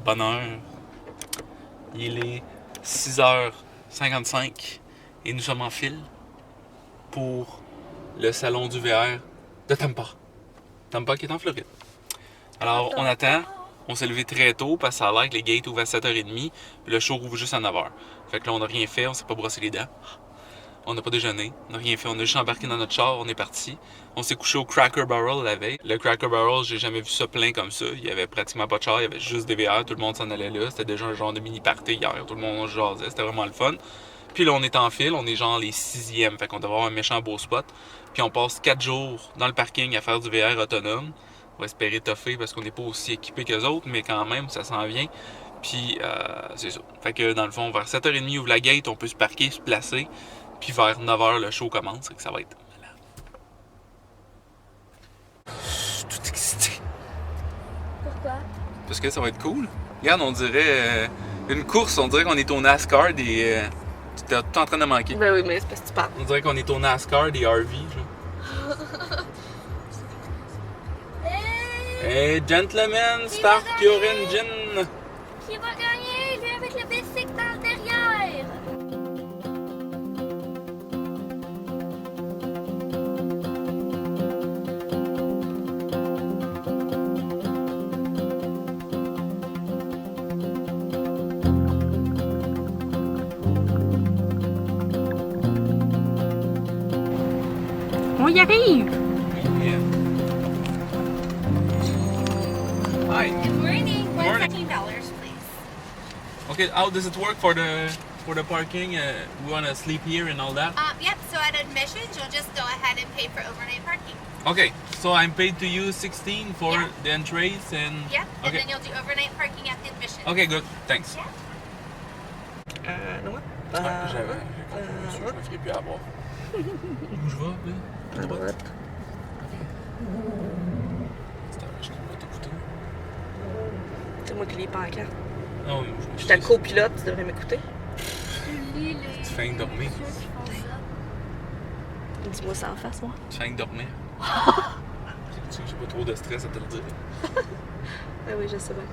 bonne heure. Il est 6h55 et nous sommes en file pour le salon du VR de Tampa. Tampa qui est en Floride. Alors, on attend. On s'est levé très tôt parce que ça a l'air que les gates ouvrent à 7h30 puis le show ouvre juste à 9h. Fait que là, on n'a rien fait, on s'est pas brossé les dents. On n'a pas déjeuné, on n'a rien fait. On a juste embarqué dans notre char, on est parti. On s'est couché au Cracker Barrel la veille. Le Cracker Barrel, j'ai jamais vu ça plein comme ça. Il y avait pratiquement pas de char, il y avait juste des VR, tout le monde s'en allait là. C'était déjà un genre de mini party hier, tout le monde jasait, c'était vraiment le fun. Puis là, on est en file, on est genre les 6e, fait qu'on devrait avoir un méchant beau spot. Puis on passe 4 jours dans le parking à faire du VR autonome. On va espérer toffer parce qu'on n'est pas aussi équipé qu'eux autres, mais quand même, ça s'en vient. Puis c'est ça. Fait que dans le fond, vers 7h30, ouvre la gate, on peut se parquer, se placer. Puis vers 9h, le show commence. Fait que ça va être malade. Je suis tout excité. Pourquoi? Parce que ça va être cool. Regarde, on dirait une course, on dirait qu'on est au NASCAR des... tu t'es tout en train de manquer. Ben oui, mais c'est parce que tu parles. On dirait qu'on est au NASCAR des RV, genre. Hey, gentlemen, start your engine! Qui va gagner? Lui avec le bicycle dans le derrière! On y arrive! Yeah. Hi. Good morning. Morning. $115, please. Okay, how does it work for the parking? We want to sleep here and all that. Yep. So at admissions, you'll just go ahead and pay for overnight parking. Okay, so I'm paid to use 16 for Yeah. the entrées and... Yep. And Okay. then you'll do overnight parking at the admission. Okay, good. Thanks. Yeah. Droite. J'avais compris, je me ferais plus avoir. Où je vais, là? À droite. Je comprends tout couteau. C'est moi qui lis pancartes. Ah oui, Je suis ta copilote, tu devrais m'écouter. Tu fais de dormir. Dis-moi ça en face, moi. Tu fais de dormir. Tu sais que j'ai pas trop de stress à te le dire. Ah oui, je sais bien.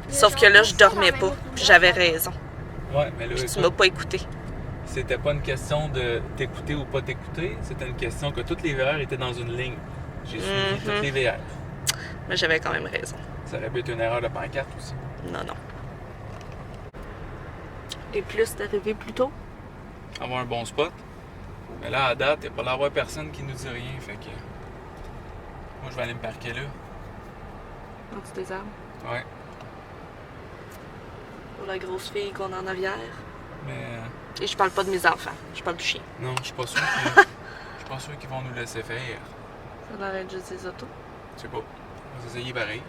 Sauf que là, je dormais pas. Puis j'avais raison. Ouais, mais là, Puis tu écoute, m'as pas écouté. c'était pas une question de t'écouter ou pas t'écouter, c'était une question que toutes les VR étaient dans une ligne. J'ai suivi toutes les VR. Mais j'avais quand même raison. Ça aurait pu être une erreur de pancarte aussi. Non, non. Et plus d'arriver plus tôt? Avoir un bon spot. Mais là, à date, il n'y a pas l'air d'avoir personne qui nous dit rien. Fait que. Moi, je vais aller me parquer là. En dessous des arbres. Ouais. Pour la grosse fille qu'on a en arrière. Mais. Et je parle pas de mes enfants. Je parle du chien. Non, je suis pas sûr qu'ils. Je suis pas sûr qu'ils vont nous laisser faire. Ça a l'air d'être juste des autos. Je sais pas. On va essayer pareil.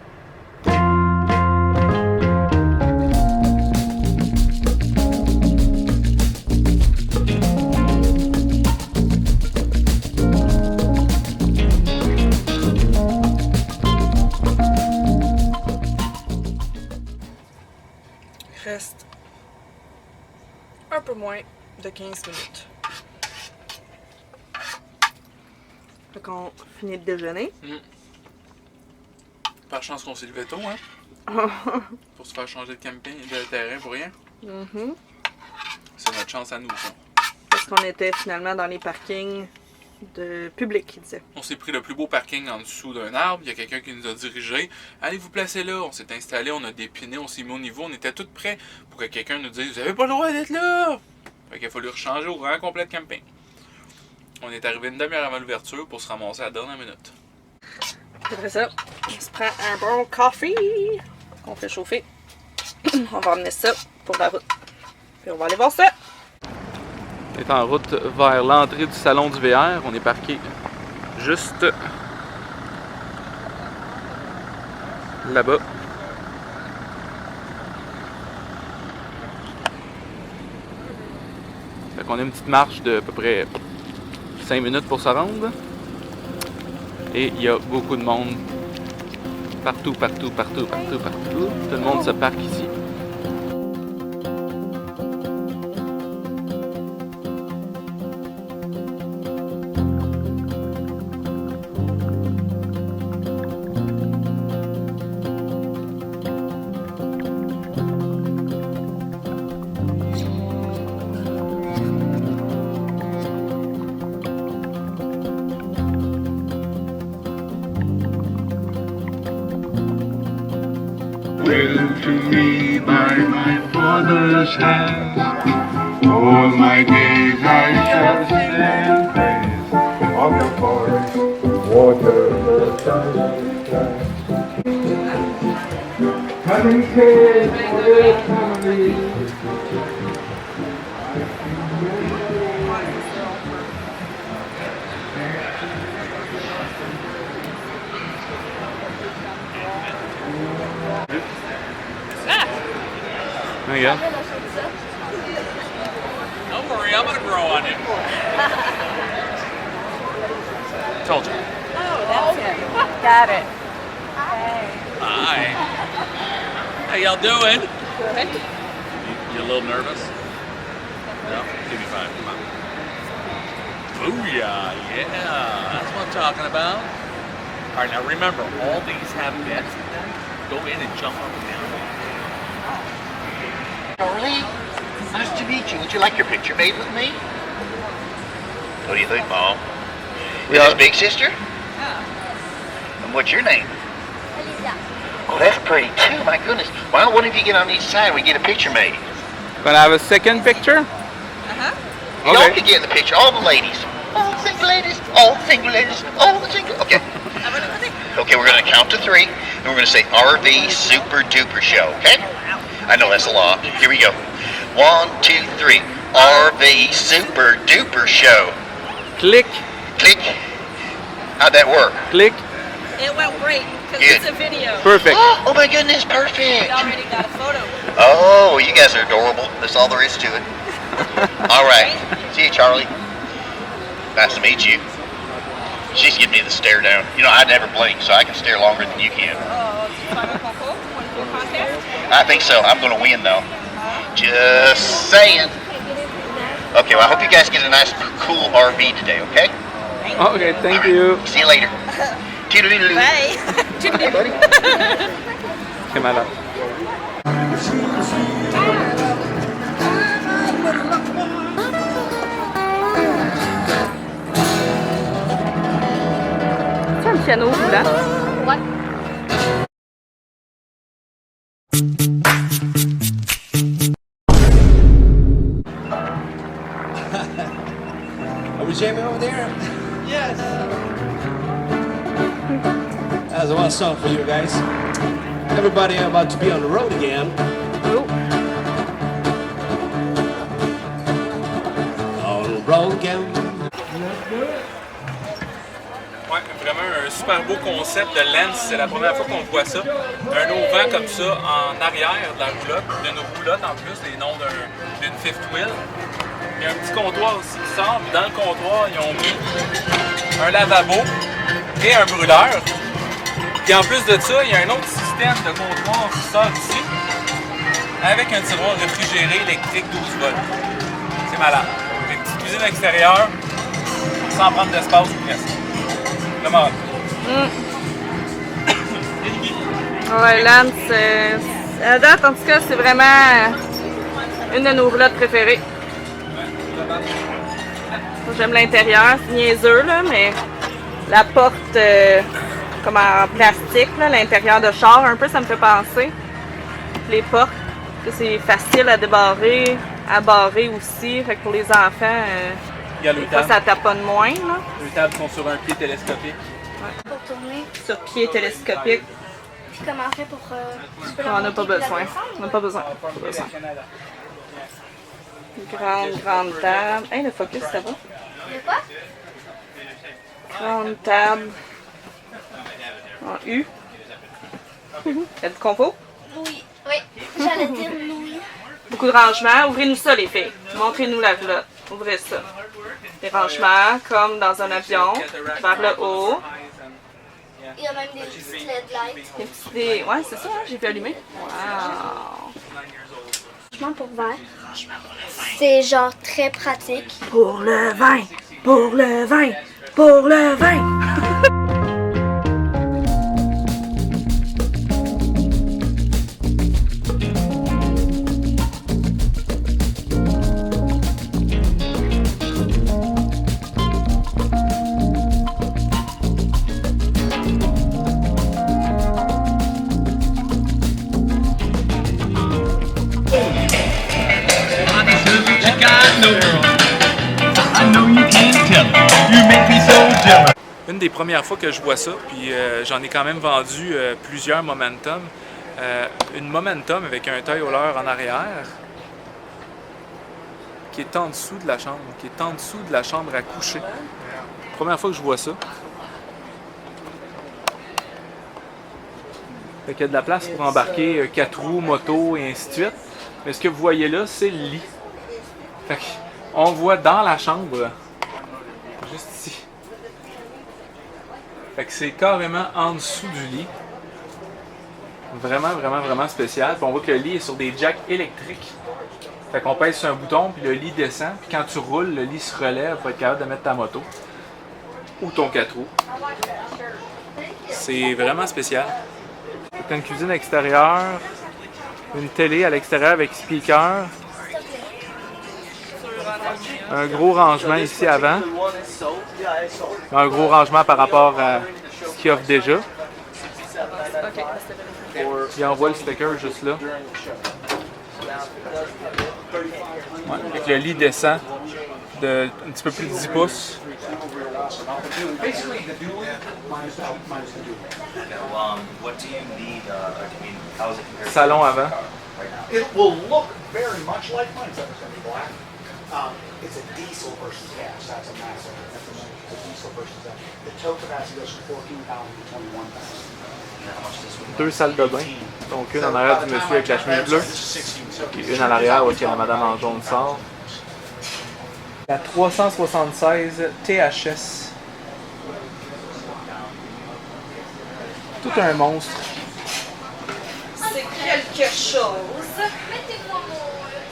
Il reste un peu moins de 15 minutes. Fait qu'on finit de déjeuner. Par chance qu'on s'est levé tôt, hein? Pour se faire changer de camping, de terrain pour rien. C'est notre chance à nous, ça. Parce qu'on était finalement dans les parkings de public, il disait. On s'est pris le plus beau parking en dessous d'un arbre. Il y a quelqu'un qui nous a dirigé. Allez vous placer là. On s'est installé, on a dépiné, on s'est mis au niveau. On était tout prêts pour que quelqu'un nous dise vous avez pas le droit d'être là. Fait qu'il a fallu rechanger au grand complet de camping. On est arrivé une demi-heure avant l'ouverture pour se ramasser à la dernière minute. Après ça, on se prend un bon coffee qu'on fait chauffer. On va emmener ça pour la route. Puis on va aller voir ça. On est en route vers l'entrée du salon du VR. On est parqué juste là-bas. Fait qu'on a une petite marche de à peu près 5 minutes pour se rendre. Et il y a beaucoup de monde. Partout. Tout le monde se parque ici. mother's hands. All my days I shall sing and praise of the forest, water, the sunshine. Having cared for their family. There you go. Don't worry, I'm gonna grow on you. Told you. Oh, that's it. Got it. Hi. How y'all doing? Good. You a little nervous? No? Give me 5. Come on. Booyah! Yeah, that's what I'm talking about. All right, now remember, all these have beds in them. Go in and jump up and down. Charlie, nice to meet you. Would you like your picture made with me? What do you think, Mom? Is this big sister? Yeah. And what's your name? Oh, that's pretty too. My goodness. Why don't one of you get on each side and we get a picture made? Gonna have a second picture? You all can get in the picture. All the ladies. All the single ladies. All the single ladies. All the single. Okay. Okay, we're gonna count to 3, and we're gonna say RV Super Duper Show. Okay? I know that's a lot. Here we go. 1, 2, 3. RV Super Duper Show. Click, Click. How'd that work? click. It went great because Good. it's a video. Perfect. Oh my goodness, perfect. We already got a photo. Oh, you guys are adorable. That's all there is to it. All right. See you, Charlie. Nice to meet you. She's giving me the stare down. You know, I never blink, so I can stare longer than you can. Oh, tu vas faire un concours? Un contest? I think so. I'm going to win, though. Just saying. Okay, well, I hope you guys get a nice, cool RV today, okay? Okay, thank you. See you later. Toodaloo. Bye. Hey, buddy. Okay, malade. C'est un piano roulant? Ouais. Are we jamming over there? Yes. That's one song for you guys. Everybody about to be on the road again. Oh. On the road again. Ouais, vraiment un super beau concept de lens. C'est la première fois qu'on voit ça. Un auvent comme ça en arrière de la roulotte, d'une roulotte en plus, les noms d'une fifth wheel. Il y a un petit comptoir aussi qui sort. Puis dans le comptoir, ils ont mis un lavabo et un brûleur. Puis en plus de ça, il y a un autre système de comptoir qui sort ici avec un tiroir réfrigéré électrique 12 volts. C'est malade. Une petite cuisine extérieure sans prendre d'espace ou presque. Vraiment. Ouais, Lance, à date, en tout cas, c'est vraiment une de nos roulottes préférées. J'aime l'intérieur, c'est niaiseux, là, mais la porte comme en plastique, là, l'intérieur de char, un peu, ça me fait penser. Les portes, c'est facile à débarrer, à barrer aussi. Fait que pour les enfants, Il y a le des fois, ça taponne moins. Là. Les tables sont sur un pied télescopique. Pour tourner. Sur pied télescopique, Puis comment on fait pour... tu peux la on n'a monter pas puis la besoin. descendre? On n'a pas besoin. Pas besoin. Grande table. Hey, le focus, ça va? De quoi? Grande table. En U. Il y a du compo. Oui. Oui. J'allais dire oui. Beaucoup de rangements. Ouvrez-nous ça, les filles. Montrez-nous la roulotte. Ouvrez ça. Des rangements, comme dans un avion, vers le haut. Il y a même des petites LED lights. Ouais, c'est ça, hein, j'ai vu allumer. Wow! Franchement, pour verre. C'est genre très pratique. Pour le vin! Pour le vin! Pour le vin! une des premières fois que je vois ça, puis j'en ai quand même vendu plusieurs Momentum. Une Momentum avec un taille hauler en arrière qui est en dessous de la chambre, à coucher. Première fois que je vois ça. Fait qu'il y a de la place pour embarquer 4 roues, moto et ainsi de suite. Mais ce que vous voyez là, c'est le lit. Fait qu'on voit dans la chambre, juste ici. Fait que c'est carrément en dessous du lit. Vraiment, vraiment, vraiment spécial. Puis on voit que le lit est sur des jacks électriques. Fait qu'on pèse sur un bouton, puis le lit descend. Puis quand tu roules, le lit se relève pour être capable de mettre ta moto. Ou ton 4 roues. C'est vraiment spécial. C'est une cuisine extérieure. Une télé à l'extérieur avec speaker. Un gros rangement ici avant. Un gros rangement par rapport à ce qu'il offre déjà. Il envoie le sticker juste là. Ouais, avec le lit descend de un petit peu plus de 10 pouces. Salon avant. It will look very much like mine, except it's going to be black. It's a diesel versus gas. That's a massive. That's a diesel versus that. The tow capacity goes from 14,000 to 21,000. Deux salles de bain. Donc une en arrière du monsieur avec la chemise bleue. Et une à l'arrière où il y a la madame en jaune sort. La 376 THS. Tout un monstre. C'est quelque chose.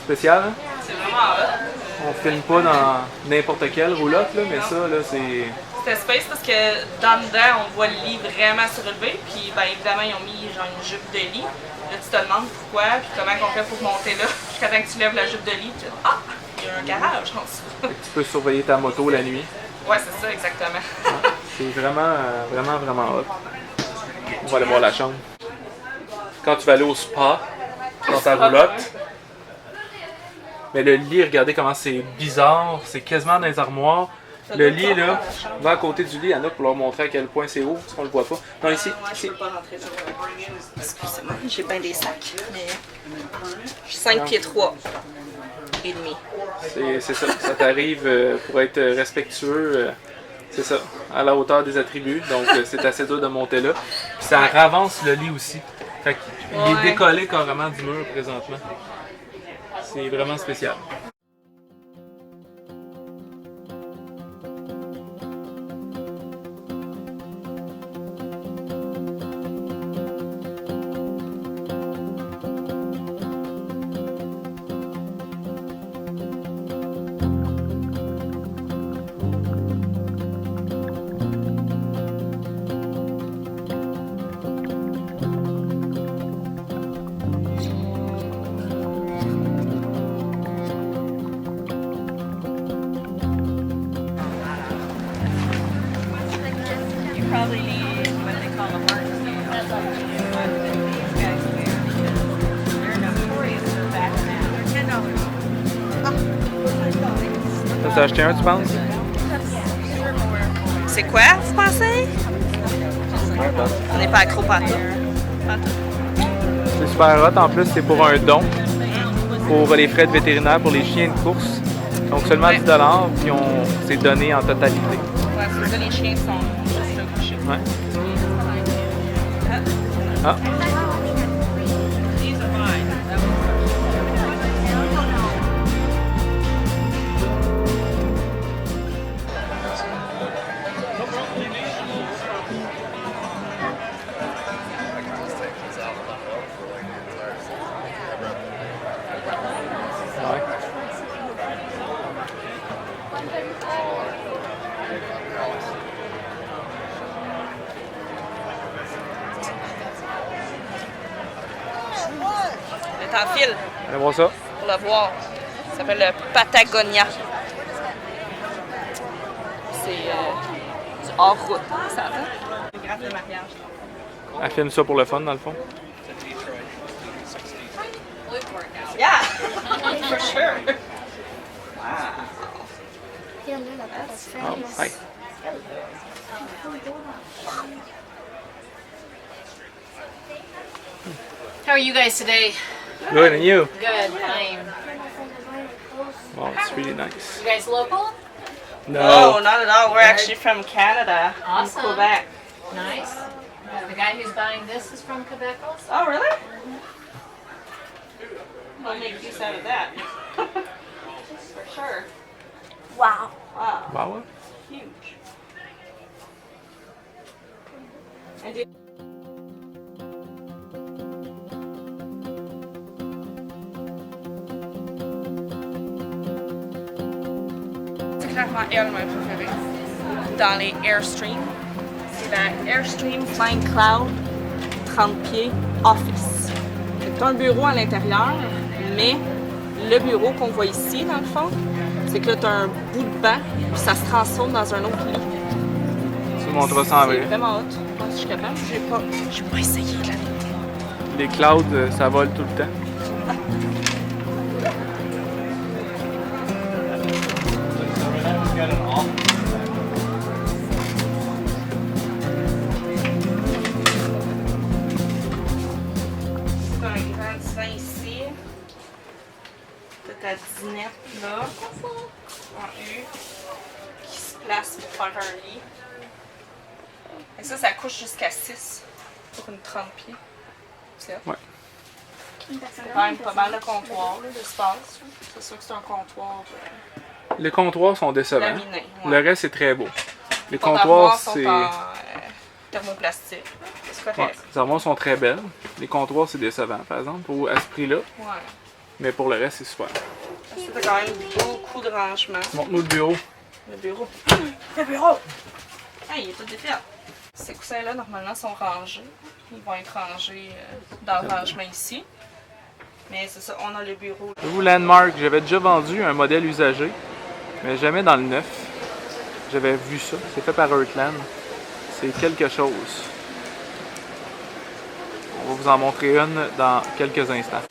Spécial, hein? C'est vraiment hot. On filme pas dans n'importe quelle roulotte, là, mais ça, là, c'est... C'était space parce que dans dedans, on voit le lit vraiment surélevé. Puis ben, évidemment, ils ont mis genre une jupe de lit. Là, tu te demandes pourquoi, puis comment on fait pour monter là. Jusqu'à temps que tu lèves la jupe de lit, tu dis « Ah! Il y a un garage en dessous. » Tu peux surveiller ta moto la nuit. Ouais, c'est ça, exactement. C'est vraiment, vraiment, vraiment hot. On va aller voir la chambre. Quand tu vas aller au spa, dans ta roulotte, mais le lit, regardez comment c'est bizarre, c'est quasiment dans les armoires. Le lit, là, va à côté du lit, Anna, pour leur montrer à quel point c'est haut, parce qu'on le voit pas. Non, ici, ici. Je peux pas rentrer là. Excusez-moi, j'ai bien des sacs. Mais je suis 5 pieds 3 et demi. C'est ça, ça t'arrive pour être respectueux, c'est ça, à la hauteur des attributs, donc c'est assez dur de monter là. Puis ça ravance le lit aussi, fait qu'il est décollé carrément du mur présentement. C'est vraiment spécial. Probably need what they call a mark scale. They're notorious for back now. They're $10. T'as acheté un, tu penses? C'est quoi, vous pensez? On n'est pas accro partout. C'est super hot, en plus c'est pour un don, pour les frais de vétérinaire pour les chiens de course. Donc seulement 10 $, puis c'est donné en totalité. Ouais, c'est ça, les chiens sont juste là couchés. Ouais. Ah. C'est en fil Allez voir ça. pour le voir. Ça s'appelle le Patagonia. C'est du hors-route, ça va? C'est grave le mariage. Elle filme ça pour le fun, dans le fond. Yeah! For sure! Il y en a là-bas. Oh, hi. How are you guys today? Good, and you? Good, fine. Wow, it's really nice. You guys local? No, not at all. We're actually from Canada. Awesome. From Quebec. Nice. The guy who's buying this is from Quebec also? Oh, really? I'll make use out of that. For sure. Wow. Wow. Wow. Huge. And you- C'est clairement elle, ma préférée. Dans les Airstream. C'est la Airstream Flying Cloud 30 pieds Office. C'est un bureau à l'intérieur, mais le bureau qu'on voit ici, dans le fond, c'est que là, tu as un bout de banc, puis ça se transforme dans un autre lit. Tu montreras ça en C'est vrai. vraiment hot. Moi, si je suis capable, j'ai pas essayé la Les clouds, ça vole tout le temps. C'est un grand divan ici. T'as ta dinette là, en U, qui se place pour faire un lit. Et ça couche jusqu'à 6 pour une 30 pieds. C'est hot. Ouais. C'est quand même pas mal le comptoir, là, l'espace. C'est sûr que c'est un comptoir Les comptoirs sont décevants. laminé. Le reste est très beau. Les Les comptoirs, sont c'est. en thermoplastique. C'est correct. Ouais, les armoires sont très belles. Les comptoirs, c'est décevant, par exemple, à ce prix-là. Ouais. Mais pour le reste, c'est super. T'as quand même beaucoup de rangements. Montre-nous le bureau. Le bureau. Le bureau! Ah, il est tout défait. Ces coussins-là, normalement, sont rangés. Ils vont être rangés dans le rangement ici. Mais c'est ça, on a le bureau. Vous, Landmark, j'avais déjà vendu un modèle usagé, mais jamais dans le neuf. J'avais vu ça. C'est fait par Heartland. C'est quelque chose. On va vous en montrer une dans quelques instants.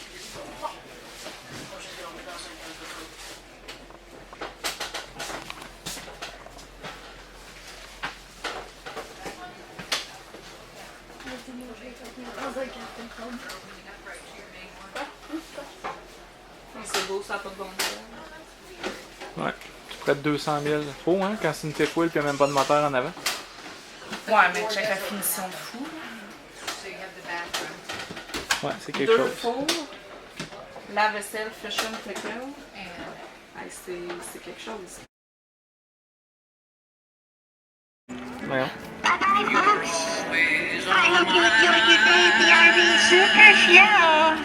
C'est beau, ça n'a pas de bon sens. Ouais. Près de 200 000. Trop, hein, quand c'est une fifth wheel et même pas de moteur en avant. Ouais, mais check la finition de fou. Ouais, c'est quelque 2 chose. fours, lave-vaisselle, fish and pickle. Hey, c'est quelque chose. Voyons. Bye-bye, folks. I hope you enjoyed your day at the RV Super Show.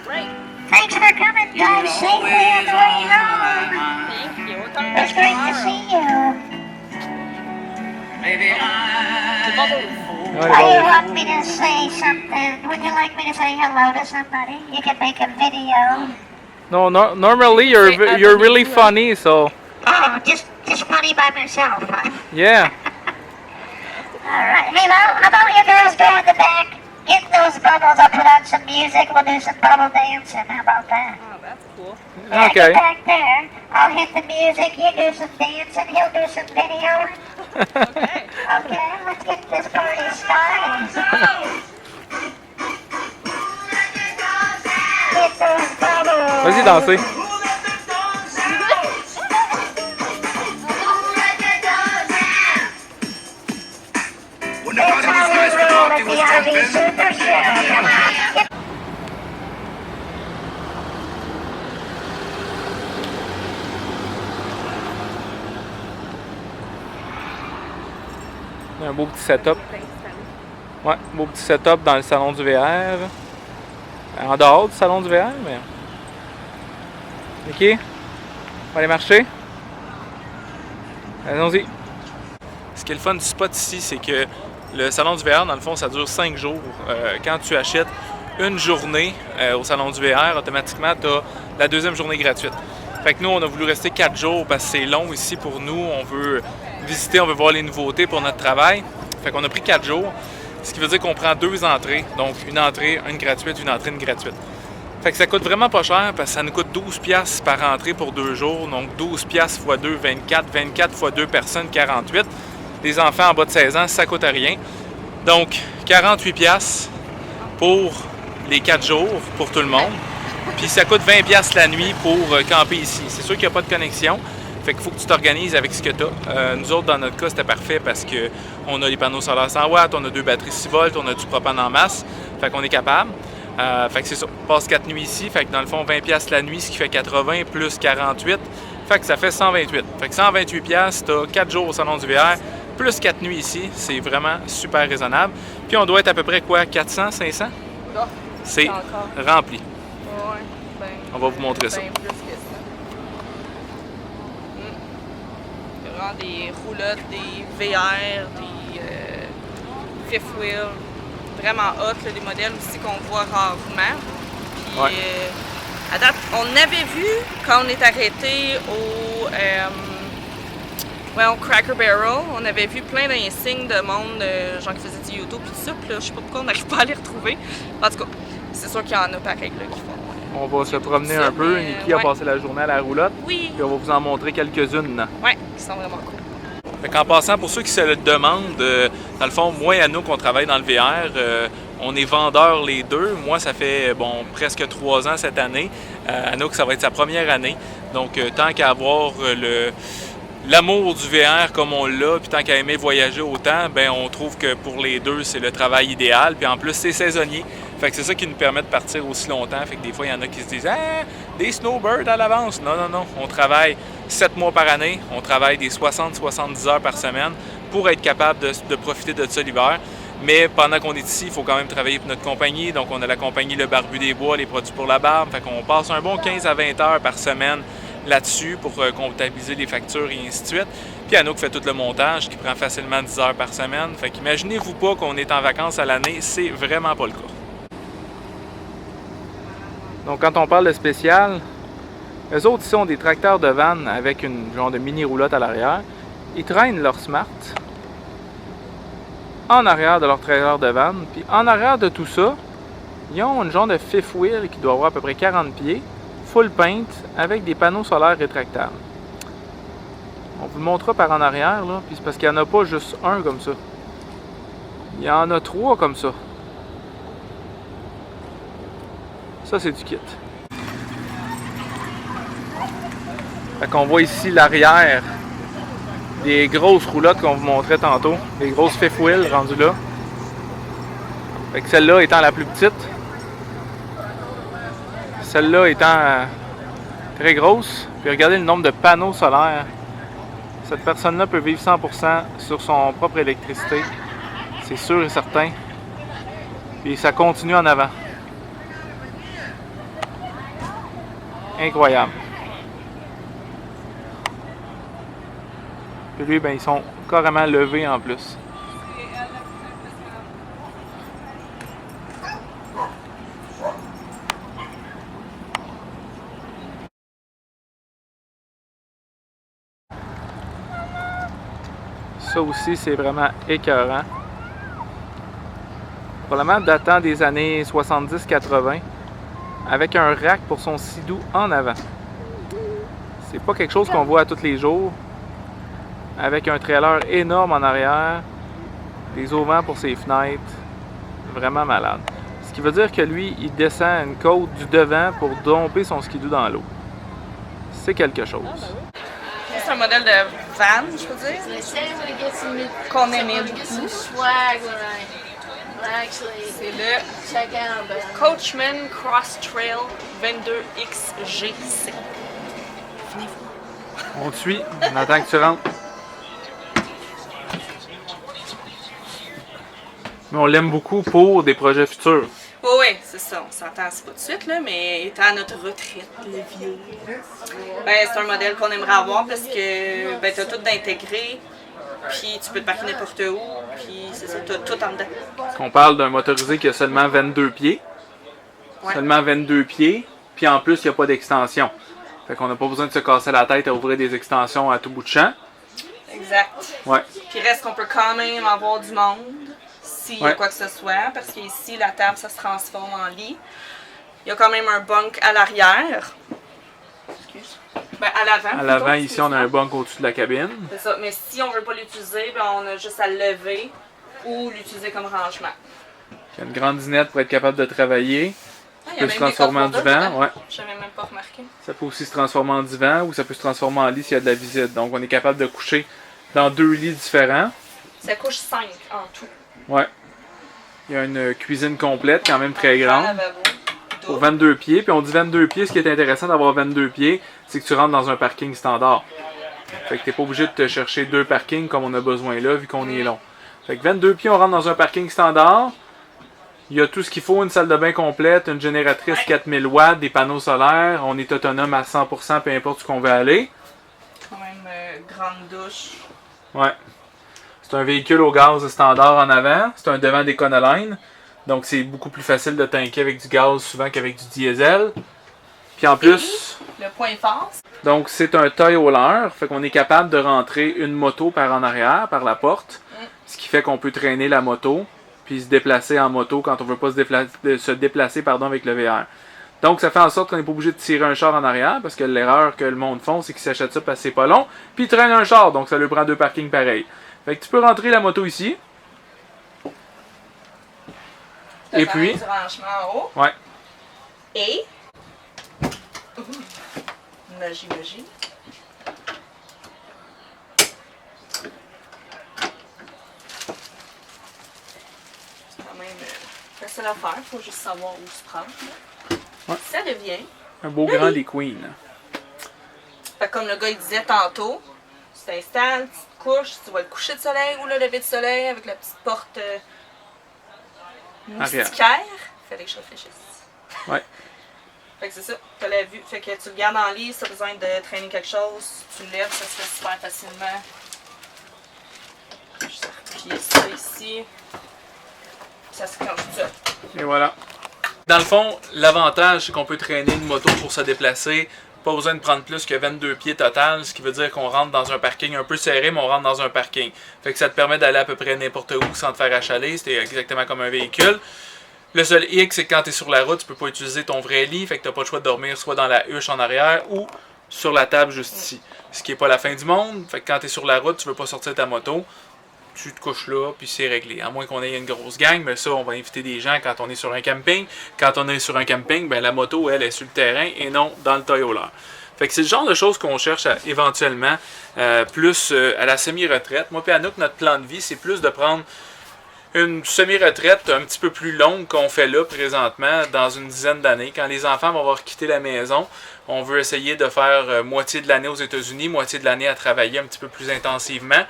Great. Thanks for coming. Drive safely on the way home. Thank you. We'll come It's back great to tomorrow. see you. Ouais, Why les you balles. want me to say something? Would you like me to say hello to somebody? You can make a video. No, normally you're really funny, so Oh, just funny by myself, huh? yeah. Alright, hey, how about you girls go in the back? Get those bubbles, I'll put on some music, we'll do some bubble dancing, how about that? Oh, that's cool. Yeah, Okay. get back there, I'll hit the music, you do some dancing, he'll do some video. Okay. Okay, let's get this party started. Get those bubbles. Vas-y danser. That's how we roll at the RV Super Show. Come on, get Un beau petit setup. Ouais, beau petit setup dans le salon du VR. En dehors du salon du VR, mais. Ok. On va aller marcher. Allons-y. Ce qui est le fun du spot ici, c'est que le salon du VR, dans le fond, ça dure 5 jours. Quand tu achètes une journée au salon du VR, automatiquement, tu as la deuxième journée gratuite. Fait que nous, on a voulu rester 4 jours parce que c'est long ici pour nous. On veut visiter, on veut voir les nouveautés pour notre travail. Fait qu'on a pris 4 jours, ce qui veut dire qu'on prend 2 entrées. Donc, une entrée, une gratuite, une entrée, une gratuite. Fait que ça coûte vraiment pas cher parce que ça nous coûte 12$ par entrée pour 2 jours. Donc 12$ x 2, 24. 24 x 2 personnes, 48. des enfants en bas de 16 ans, ça coûte rien. Donc, 48$ pour les 4 jours pour tout le monde. Puis ça coûte 20$ la nuit pour camper ici. C'est sûr qu'il n'y a pas de connexion. Fait qu'il faut que tu t'organises avec ce que tu as. Nous autres, dans notre cas, c'était parfait parce qu'on a les panneaux solaires 100 watts, on a 2 batteries 6 volts, on a du propane en masse. Fait qu'on est capable. Fait que c'est ça. On passe 4 nuits ici. Fait que dans le fond, 20$ la nuit, ce qui fait 80 plus 48. Fait que ça fait 128. Fait que 128$, tu as 4 jours au Salon du VR, plus 4 nuits ici. C'est vraiment super raisonnable. Puis on doit être à peu près quoi? 400, 500? Oh, c'est rempli. Ouais, ben, on va vous montrer ça. Plus que ça. Il y a vraiment des roulottes, des VR, des fifth wheel. Vraiment hot, là, des modèles aussi qu'on voit rarement. Puis, ouais. À date, on avait vu quand on est arrêté au Cracker Barrel, on avait vu plein d'insignes de monde, gens qui faisaient du YouTube et tout ça. Puis là, je sais pas pourquoi on n'arrive pas à les retrouver. En tout cas, c'est sûr qu'il y en a pareil là, qui font. On va se promener un peu. Niki a passé la journée à la roulotte. Oui. Puis on va vous en montrer quelques-unes. Oui, qui sont vraiment cool. En passant, pour ceux qui se le demandent, dans le fond, moi et Anouk, on travaille dans le VR. On est vendeurs les deux. Moi, ça fait presque 3 ans cette année. Anouk, ça va être sa première année. Donc, tant qu'à avoir l'amour du VR comme on l'a, puis tant qu'à aimer voyager autant, ben on trouve que pour les deux, c'est le travail idéal. Puis en plus, c'est saisonnier. Fait que c'est ça qui nous permet de partir aussi longtemps. Fait que des fois, il y en a qui se disent « Ah, des snowbirds à l'avance! » Non, non, non. On travaille 7 mois par année. On travaille des 60-70 heures par semaine pour être capable de profiter de ça l'hiver. Mais pendant qu'on est ici, il faut quand même travailler pour notre compagnie. Donc, on a la compagnie Le Barbu des Bois, les produits pour la barbe. Fait qu'on passe un bon 15 à 20 heures par semaine là-dessus pour comptabiliser les factures et ainsi de suite. Puis Anouk fait tout le montage qui prend facilement 10 heures par semaine. Fait qu'imaginez-vous pas qu'on est en vacances à l'année, c'est vraiment pas le cas. Donc quand on parle de spécial, eux autres ici ont des tracteurs de vanne avec une genre de mini roulotte à l'arrière. Ils traînent leur Smart en arrière de leur trailer de vanne. Puis en arrière de tout ça, ils ont une genre de fifth wheel qui doit avoir à peu près 40 pieds, full paint, avec des panneaux solaires rétractables. On vous le montrera par en arrière, là, puis c'est parce qu'il n'y en a pas juste un comme ça. Il y en a 3 comme ça. Ça, c'est du kit. Fait qu'on voit ici l'arrière des grosses roulottes qu'on vous montrait tantôt. Des grosses fifth wheel rendues là. Fait que celle-là étant la plus petite. Celle-là étant très grosse. Puis regardez le nombre de panneaux solaires. Cette personne-là peut vivre 100% sur son propre électricité. C'est sûr et certain. Puis ça continue en avant. Incroyable. Puis lui, ben, ils sont carrément levés en plus. Ça aussi, c'est vraiment écœurant. Probablement datant des années 70-80. Avec un rack pour son sidou en avant. C'est pas quelque chose qu'on voit à tous les jours. Avec un trailer énorme en arrière. Des auvents pour ses fenêtres. Vraiment malade. Ce qui veut dire que lui, il descend une côte du devant pour domper son skidoo dans l'eau. C'est quelque chose. C'est un modèle de van, je peux dire. Qu'on aimait beaucoup. C'est le Coachman Cross Trail 22XGC. On te suit, on attend que tu rentres. Mais on l'aime beaucoup pour des projets futurs. Oui, c'est ça, on s'entend, c'est pas tout de suite, là, mais étant à notre retraite, le vieux, ben, c'est un modèle qu'on aimerait avoir parce que ben, tu as tout d'intégré, puis tu peux te parquer n'importe où, puis c'est ça, tu as tout en dedans. On parle d'un motorisé qui a seulement 22 pieds. Ouais. Seulement 22 pieds, puis en plus, il n'y a pas d'extension. Fait qu'on n'a pas besoin de se casser la tête à ouvrir des extensions à tout bout de champ. Exact. Ouais. Puis reste qu'on peut quand même avoir du monde. S'il y a quoi que ce soit, parce qu'ici, la table, ça se transforme en lit. Il y a quand même un bunk à l'arrière. Excuse. Ben, à l'avant. À l'avant, ici, on a un bunk au-dessus de la cabine. C'est ça. Mais si on veut pas l'utiliser, ben, on a juste à le lever ou l'utiliser comme rangement. Il y a une grande dinette pour être capable de travailler. Ah, Ça peut se transformer en divan. Ouais. J'avais même pas remarqué. Ça peut aussi se transformer en divan ou ça peut se transformer en lit s'il y a de la visite. Donc, on est capable de coucher dans 2 lits différents. Ça couche 5 en tout. Ouais. Il y a une cuisine complète, quand même très grande. Lavabo. Pour 22 pieds. Puis on dit 22 pieds, ce qui est intéressant d'avoir 22 pieds, c'est que tu rentres dans un parking standard. Fait que t'es pas obligé de te chercher 2 parkings comme on a besoin là, vu qu'on est long. Fait que 22 pieds, on rentre dans un parking standard. Il y a tout ce qu'il faut, une salle de bain complète, une génératrice 4000 watts, des panneaux solaires. On est autonome à 100%, peu importe où qu'on veut aller. Quand même grande douche. Ouais. C'est un véhicule au gaz standard en avant. C'est un devant d'Econoline. Donc c'est beaucoup plus facile de tanker avec du gaz souvent qu'avec du diesel. Puis en plus... Le point fort. Donc c'est un toy hauler. Fait qu'on est capable de rentrer une moto par en arrière, par la porte. Ce qui fait qu'on peut traîner la moto. Puis se déplacer en moto quand on veut pas se déplacer avec le VR. Donc ça fait en sorte qu'on n'est pas obligé de tirer un char en arrière, parce que l'erreur que le monde font, c'est qu'ils s'achètent ça parce que c'est pas long, puis ils traînent un char, donc ça lui prend 2 parkings pareils. Fait que tu peux rentrer la moto ici. Et puis... Du rangement en haut. Ouais. Et... Magie. Quand même facile à faire, faut juste savoir où se prendre. Ouais. Ça devient Un beau grand lit queen. fait que comme le gars il disait tantôt, tu t'installes, tu te couches, tu vois le coucher de soleil ou le lever de soleil avec la petite porte moustiquaire. Fallait que je réfléchisse. Ouais. Fait que c'est ça, t'as la vue. Fait que tu le gardes en lit, si t'as besoin de traîner quelque chose, tu le lèves, ça se fait super facilement. Juste appuyer ça ici. Ça se clenche tout seul. Et voilà. Dans le fond, l'avantage, c'est qu'on peut traîner une moto pour se déplacer. Pas besoin de prendre plus que 22 pieds total, ce qui veut dire qu'on rentre dans un parking un peu serré, mais on rentre dans un parking. Fait que ça te permet d'aller à peu près n'importe où sans te faire achaler. C'est exactement comme un véhicule. Le seul hic, c'est que quand tu es sur la route, tu peux pas utiliser ton vrai lit. Fait que tu n'as pas le choix de dormir soit dans la huche en arrière ou sur la table juste ici. Ce qui n'est pas la fin du monde. Fait que quand tu es sur la route, tu veux pas sortir ta moto. Tu te couches là, puis c'est réglé. À moins qu'on ait une grosse gang, mais ça, on va inviter des gens quand on est sur un camping. Quand on est sur un camping, ben la moto, elle, est sur le terrain et non dans le toy hauler. Fait que c'est le genre de choses qu'on cherche éventuellement plus à la semi-retraite. Moi et Anouk, notre plan de vie, c'est plus de prendre une semi-retraite un petit peu plus longue qu'on fait là présentement dans une dizaine d'années. Quand les enfants vont avoir quitté la maison, on veut essayer de faire moitié de l'année aux États-Unis, moitié de l'année à travailler un petit peu plus intensivement.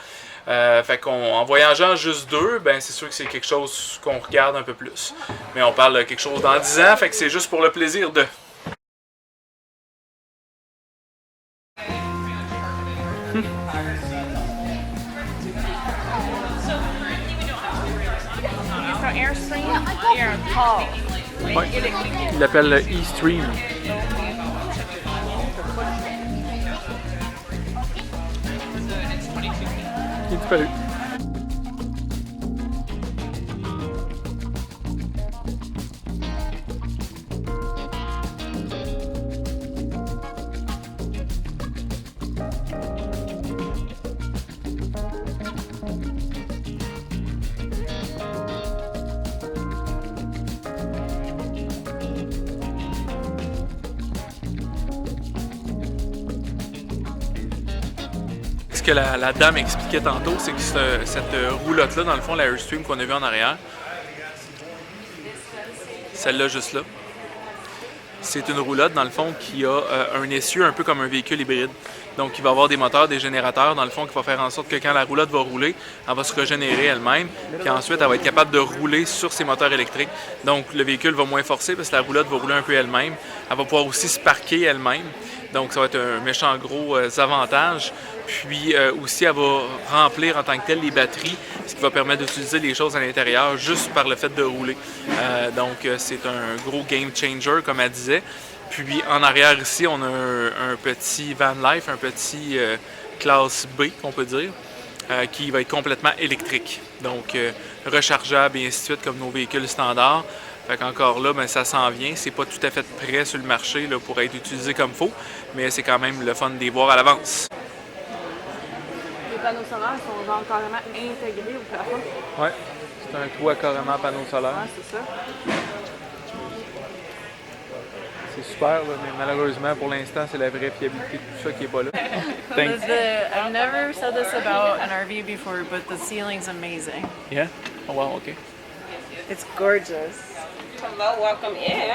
Fait qu'en voyageant juste 2, ben c'est sûr que c'est quelque chose qu'on regarde un peu plus. Mais on parle de quelque chose dans 10 ans, fait que c'est juste pour le plaisir de... Ouais, il l'appelle le E-Stream. Il est disparu. Ce que la dame expliquait tantôt, c'est que cette roulotte-là, dans le fond, la Airstream qu'on a vue en arrière, celle-là juste là, c'est une roulotte, dans le fond, qui a un essieu un peu comme un véhicule hybride. Donc, il va avoir des moteurs, des générateurs, dans le fond, qui va faire en sorte que quand la roulotte va rouler, elle va se régénérer elle-même. Puis ensuite, elle va être capable de rouler sur ses moteurs électriques. Donc, le véhicule va moins forcer parce que la roulotte va rouler un peu elle-même. Elle va pouvoir aussi se parquer elle-même. Donc, ça va être un méchant gros avantage. Puis aussi, elle va remplir en tant que telle les batteries, ce qui va permettre d'utiliser les choses à l'intérieur juste par le fait de rouler. Donc, c'est un gros game changer, comme elle disait. Puis en arrière ici, on a un petit van life, un petit classe B, qu'on peut dire, qui va être complètement électrique. Donc, rechargeable et ainsi de suite, comme nos véhicules standards. Fait qu'encore là, ben, ça s'en vient. C'est pas tout à fait prêt sur le marché là, pour être utilisé comme faut, mais c'est quand même le fun de les voir à l'avance. Les panneaux solaires sont genre carrément intégrés au plafond. Ouais, c'est un toit carrément panneau solaire. Ouais, c'est ça. C'est super, là, mais malheureusement, pour l'instant, c'est la vraie fiabilité de tout ça qui est pas là. Thanks. I've never said this about an RV before, but the ceiling's amazing. Yeah? Oh, wow, okay. It's gorgeous. Hello, welcome in.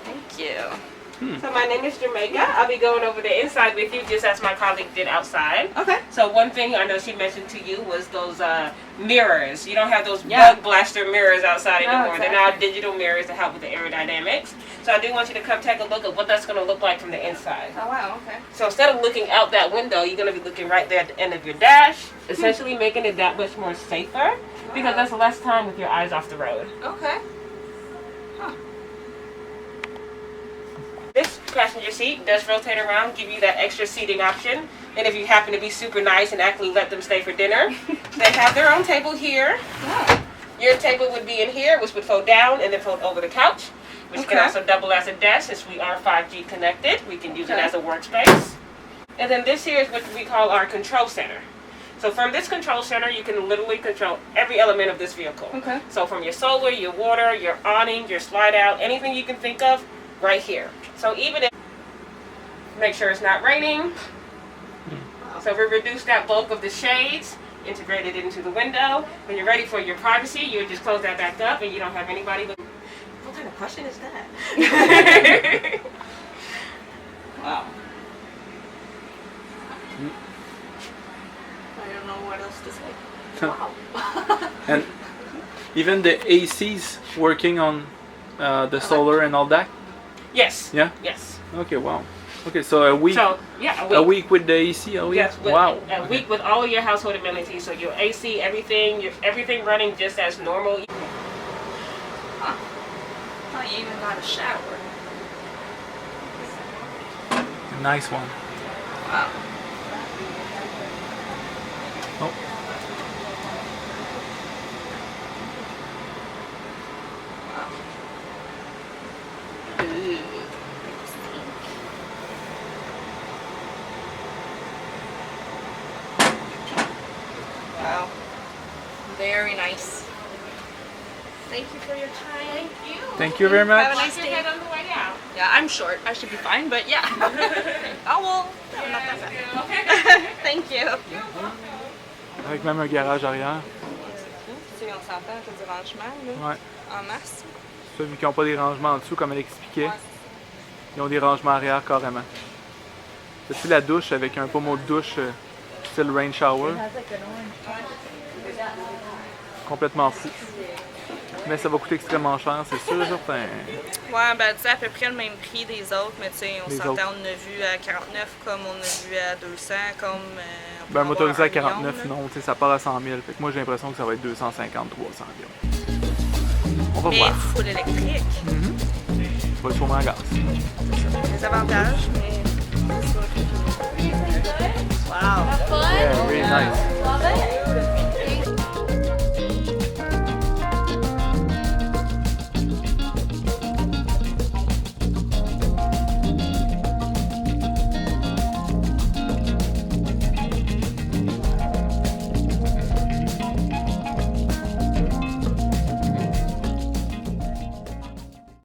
Thank you. So my name is Jamaica. I'll be going over the inside with you just as my colleague did outside. Okay. So one thing I know she mentioned to you was those mirrors. You don't have those bug blaster mirrors outside anymore. Exactly. They're now digital mirrors to help with the aerodynamics. So I do want you to come take a look at what that's going to look like from the inside. Oh wow, okay. So instead of looking out that window, you're going to be looking right there at the end of your dash, essentially making it that much more safer because that's less time with your eyes off the road. Okay. This passenger seat does rotate around, give you that extra seating option. And if you happen to be super nice and actually let them stay for dinner, they have their own table here. Your table would be in here, which would fold down and then fold over the couch, which can also double as a desk since we are 5G connected. We can use it as a workspace. And then this here is what we call our control center. So from this control center, you can literally control every element of this vehicle. Okay. So from your solar, your water, your awning, your slide out, anything you can think of, right here. So even if, make sure it's not raining. So we reduce that bulk of the shades, integrate it into the window. When you're ready for your privacy, you just close that back up and you don't have anybody. What kind of question is that? Wow. I don't know what else to say. Wow. And even the AC's working on the solar and all that? Yes. Yeah? Yes. Okay, wow. Okay, so a week. So, yeah, a week with the AC, a week? Yes, with Wow. a week with all of your household amenities. So your AC, everything running just as normal. Huh. Oh, you even got a shower. Nice one. Wow. Oh. Wow. Very nice. Thank you for your time. Thank you. Thank you very much. Have a nice day. On the way out. Yeah, I'm short. I should be fine, but yeah. Oh well, no, not that bad. Thank you. Avec même un garage arrière. Tu sais, on s'entend, t'as du rangement, là, Ouais. en masse. Ça, vu qu'ils n'ont pas des rangements en dessous, comme elle expliquait, ils ont des rangements arrière carrément. As-tu la douche avec un pommeau de douche style rain shower? Complètement fou. Mais ça va coûter extrêmement cher, c'est sûr, certain. Ouais, ben tu sais, à peu près le même prix des autres, mais tu sais, on Les s'entend, autres. on a vu à 49 comme on a vu à 200, comme... on peut Ben, avoir motorisé à 1 million, 49, là. non, tu sais, ça part à 100 000. Fait que moi, j'ai l'impression que ça va être 250, 300 environ. On va Mais voir. full électrique. Ça va sûrement à gaz. Des avantages, mais... Wow! Yeah, really nice.